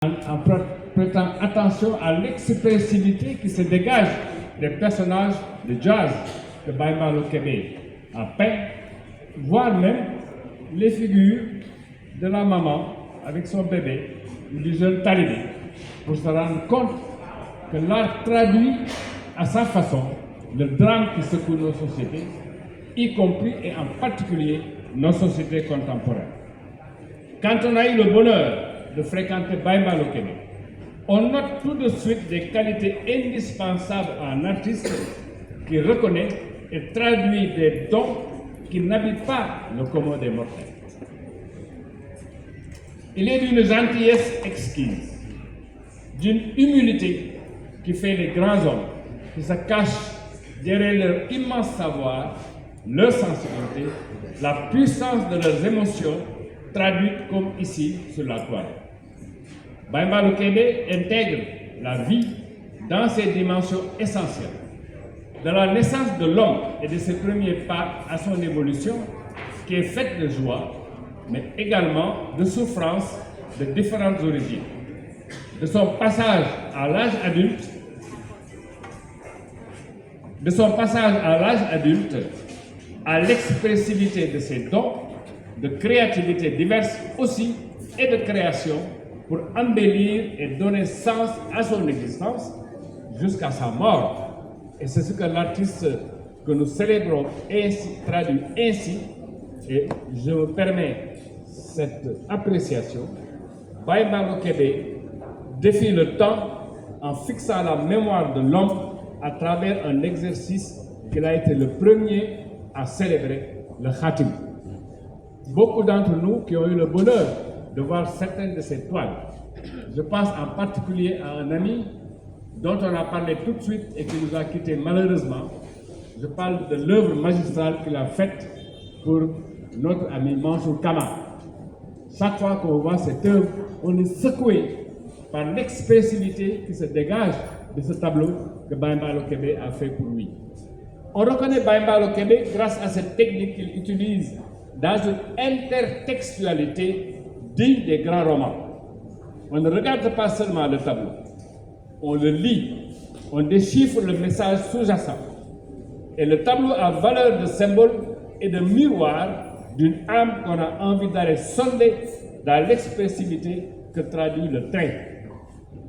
en prêtant attention à l'expressivité qui se dégage des personnages de jazz que Baïmbalo Kébé a peint, voire même les figures de la maman avec son bébé ou du jeune talibé, pour se rendre compte que l'art traduit à sa façon le drame qui secoue nos sociétés, y compris et en particulier nos sociétés contemporaines. Quand on a eu le bonheur de fréquenter Baïmbalo Kébé, on note tout de suite des qualités indispensables à un artiste qui reconnaît et traduit des dons qui n'habitent pas le commun des mortels. Il est d'une gentillesse exquise, d'une humilité qui fait les grands hommes qui se cachent derrière leur immense savoir, leur sensibilité, la puissance de leurs émotions traduites comme ici sur la toile. Baïmbalo Kébé intègre la vie dans ses dimensions essentielles, de la naissance de l'homme et de ses premiers pas à son évolution, qui est faite de joie, mais également de souffrances de différentes origines. De son passage à l'âge adulte, à l'expressivité de ses dons, de créativité diverses aussi et de création pour embellir et donner sens à son existence jusqu'à sa mort. Et c'est ce que l'artiste que nous célébrons ainsi, traduit ainsi, et je me permets cette appréciation. Baïmbalo Kébé défie le temps en fixant la mémoire de l'homme à travers un exercice qu'il a été le premier à célébrer, le Khatim. Beaucoup d'entre nous qui ont eu le bonheur de voir certaines de ces toiles, je pense en particulier à un ami dont on a parlé tout de suite et qui nous a quittés malheureusement. Je parle de l'œuvre magistrale qu'il a faite pour notre ami Mansour Kama. Chaque fois qu'on voit cette œuvre, on est secoué par l'expressivité qui se dégage de ce tableau que Baïmbalo Kébé a fait pour lui. On reconnaît Baïmbalo Kébé grâce à cette technique qu'il utilise dans une intertextualité digne des grands romans. On ne regarde pas seulement le tableau, on le lit, on déchiffre le message sous-jacent. Et le tableau a valeur de symbole et de miroir d'une âme qu'on a envie d'aller sonder dans l'expressivité que traduit le trait.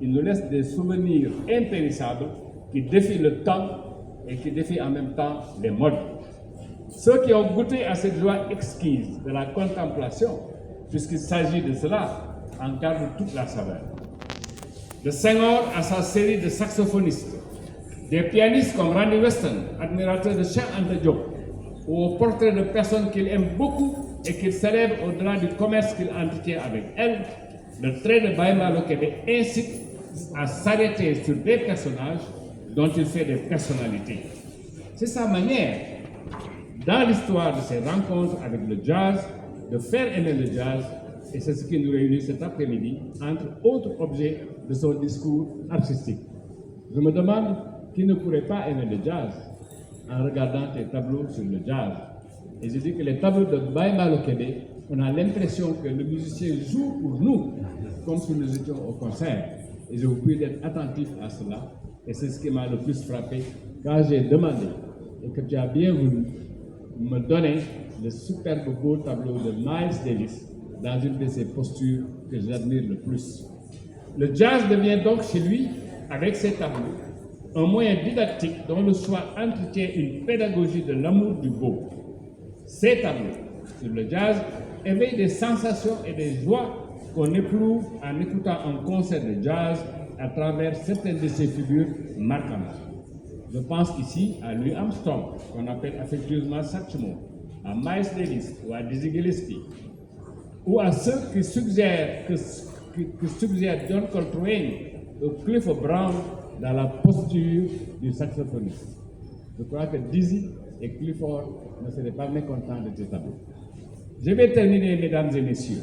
Il nous laisse des souvenirs impérissables qui défient le temps et qui défient en même temps les modes. Ceux qui ont goûté à cette joie exquise de la contemplation, puisqu'il s'agit de cela, en gardent toute la saveur. De Senghor à sa série de saxophonistes, des pianistes comme Randy Weston, admirateur de Cheikh Anta Diop, ou aux portraits de personnes qu'il aime beaucoup et qu'il célèbre au-delà du commerce qu'il entretient avec elles, le trait de Baïmbalo Kébé incite à s'arrêter sur des personnages dont il fait des personnalités. C'est sa manière, dans l'histoire de ses rencontres avec le jazz, de faire aimer le jazz, et c'est ce qui nous réunit cet après-midi, entre autres objets de son discours artistique. Je me demande qui ne pourrait pas aimer le jazz en regardant tes tableaux sur le jazz. Et je dis que les tableaux de Baïmbalo Kébé, on a l'impression que le musicien joue pour nous, comme si nous étions au concert. Et je vous prie d'être attentif à cela. Et c'est ce qui m'a le plus frappé quand j'ai demandé, et que tu as bien voulu me donner le superbe beau tableau de Miles Davis dans une de ses postures que j'admire le plus. Le jazz devient donc chez lui, avec ses tableaux, un moyen didactique dont le choix entretient une pédagogie de l'amour du beau. Ces tableaux sur le jazz éveillent des sensations et des joies qu'on éprouve en écoutant un concert de jazz à travers certaines de ses figures marquantes. Je pense ici à Louis Armstrong, qu'on appelle affectueusement Satchmo, à Miles Davis ou à Dizzy Gillespie, ou à ceux qui suggèrent John Coltrane ou Clifford Brown dans la posture du saxophoniste. Je crois que Dizzy et Clifford ne seraient pas mécontents de ces tableaux. Je vais terminer, mesdames et messieurs.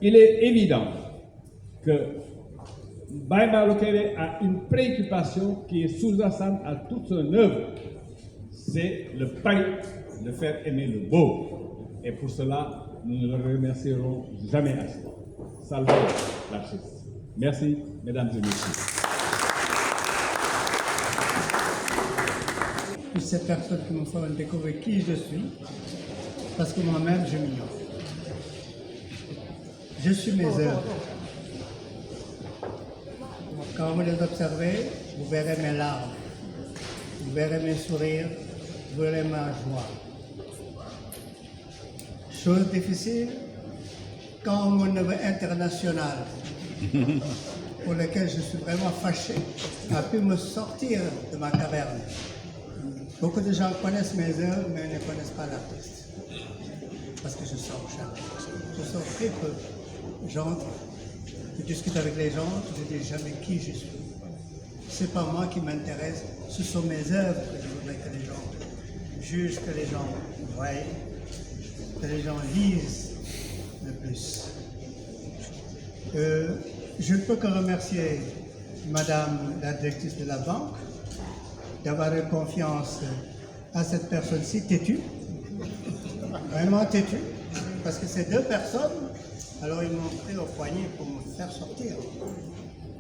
Il est évident que Baïmbalo Kébé a une préoccupation qui est sous-jacente à toute son œuvre. C'est le pari de faire aimer le beau. Et pour cela, nous ne le remercierons jamais assez. Salvador Larches. Merci, mesdames et messieurs. Toutes ces personnes qui me font découvrir qui je suis, parce que moi-même, je m'ignore. Je suis mes œuvres. Quand vous les observez, vous verrez mes larmes, vous verrez mes sourires, vous verrez ma joie. Chose difficile, quand mon neveu international, pour lequel je suis vraiment fâché, a pu me sortir de ma caverne. Beaucoup de gens connaissent mes œuvres, mais ne connaissent pas l'artiste. Parce que je sors jamais. Je sors très peu. J'entre, je discute avec les gens, je ne dis jamais qui je suis. C'est pas moi qui m'intéresse, ce sont mes œuvres que je voudrais que les gens jugent, que les gens voient, que les gens lisent le plus. Je ne peux que remercier Madame la directrice de la banque d'avoir eu confiance à cette personne-ci têtue, vraiment têtue, parce que ces deux personnes, alors ils m'ont pris au poignet pour me faire sortir,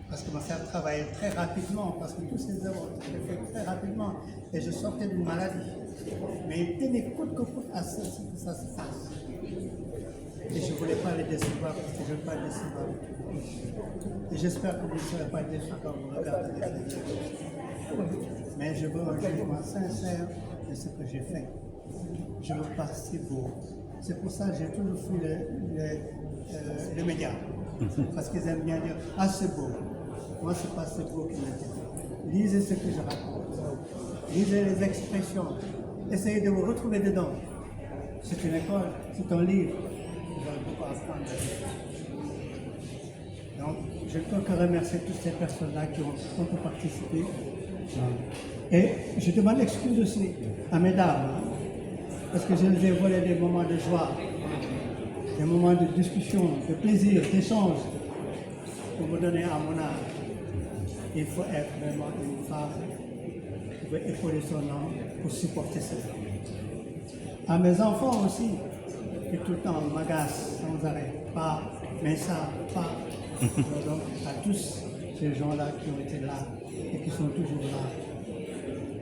parce que me faire travailler très rapidement, parce que tous ces œuvres ont été faites très rapidement, et je sortais d'une maladie. Mais ils tenaient coûte que coûte à ce que ça se fasse. Et je ne voulais pas les décevoir, parce que je ne veux pas les décevoir. Et j'espère que vous ne serez pas déçus quand vous regardez les vidéos. Mais je veux un jugement sincère de ce que j'ai fait. Je veux pas si beau. C'est pour ça que j'ai toujours fui les médias. Parce qu'ils aiment bien dire « Ah, c'est beau ». Moi, ce n'est pas c'est beau qui m'intéresse. Lisez ce que je raconte. Lisez les expressions. Essayez de vous retrouver dedans. C'est une école, c'est un livre. Vous allez beaucoup apprendre. Donc, je ne peux que remercier toutes ces personnes-là qui ont participé. Et je demande excuse aussi à mes dames, parce que je les ai volé des moments de joie, des moments de discussion, de plaisir, d'échange, pour vous donner à mon âge. Il faut être vraiment une femme qui veut épauler son homme pour supporter ses hommes. À mes enfants aussi, qui tout le temps m'agacent sans arrêt, pas, mais ça, pas. Donc à tous ces gens-là qui ont été là et qui sont toujours là,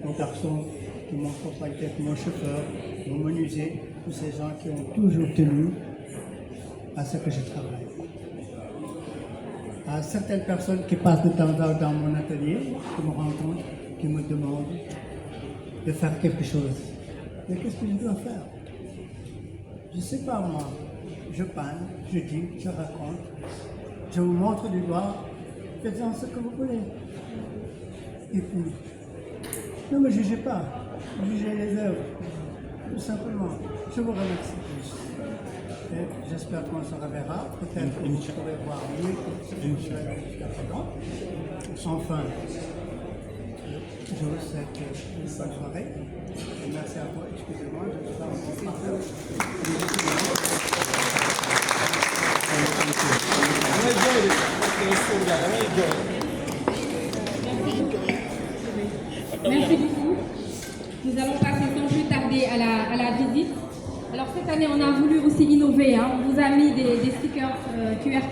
mon garçon qui m'ont accompagné, mon chauffeur, mon menuisier, tous ces gens qui ont toujours tenu à ce que je travaille. À certaines personnes qui passent de temps en temps dans mon atelier, qui me rencontrent, qui me demandent de faire quelque chose. Mais qu'est-ce que je dois faire? Je ne sais pas moi. Je parle, je dis, je raconte, je vous montre du doigt, faites-en ce que vous voulez. Et puis, ne me jugez pas, jugez les œuvres, tout simplement. Je vous remercie tous. Et j'espère qu'on se reverra, peut-être que vous pourrez voir mieux que ce que je fais jusqu'à présent. Enfin, je vous souhaite une bonne soirée. Et merci à vous, excusez-moi, je vous en Merci beaucoup. Nous allons passer sans plus tarder à la visite. Alors cette année, on a voulu aussi innover. On vous a mis des stickers QR